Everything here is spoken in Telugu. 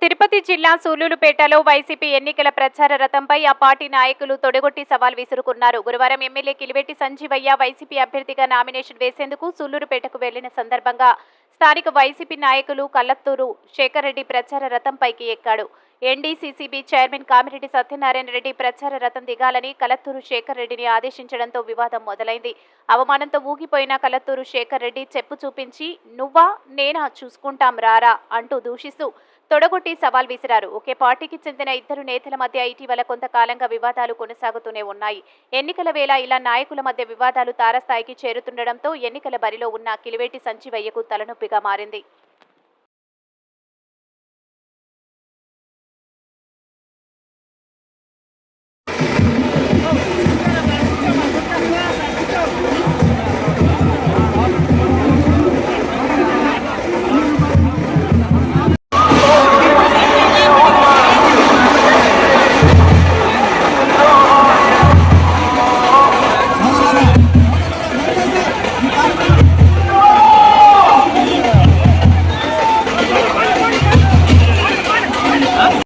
తిరుపతి జిల్లా సూళ్లూరుపేటలో వైసీపీ ఎన్నికల ప్రచార రథంపై ఆ పార్టీ నాయకులు తొడగొట్టి సవాల్ విసురుకున్నారు. గురువారం ఎమ్మెల్యే కిలివేటి సంజీవయ్య వైసీపీ అభ్యర్థిగా నామినేషన్ వేసేందుకు సూళ్లూరుపేటకు వెళ్లిన సందర్భంగా స్థానిక వైసీపీ నాయకులు కల్లత్తూరు శేఖర్ రెడ్డి ప్రచార రథంపైకి ఎక్కాడు. ఎన్డీసీసీబీ చైర్మన్ కామిరెడ్డి సత్యనారాయణ రెడ్డి ప్రచార రథం దిగాలని కల్లత్తూరు శేఖర్ రెడ్డిని ఆదేశించడంతో వివాదం మొదలైంది. అవమానంతో ఊగిపోయిన కల్లత్తూరు శేఖర్ రెడ్డి చెప్పు చూపించి "నువ్వా నేనా చూసుకుంటాం రారా" అంటూ దూషిస్తూ తొడగొట్టి సవాల్ విసిరారు. ఒకే పార్టీకి చెందిన ఇద్దరు నేతల మధ్య ఇటీవల కొంతకాలంగా వివాదాలు కొనసాగుతూనే ఉన్నాయి. ఎన్నికల వేళ ఇలా నాయకుల మధ్య వివాదాలు తారస్థాయికి చేరుతుండటంతో ఎన్నికల బరిలో ఉన్న కిలివేటి సంజీవయ్యకు తలనొప్పిగా మారింది.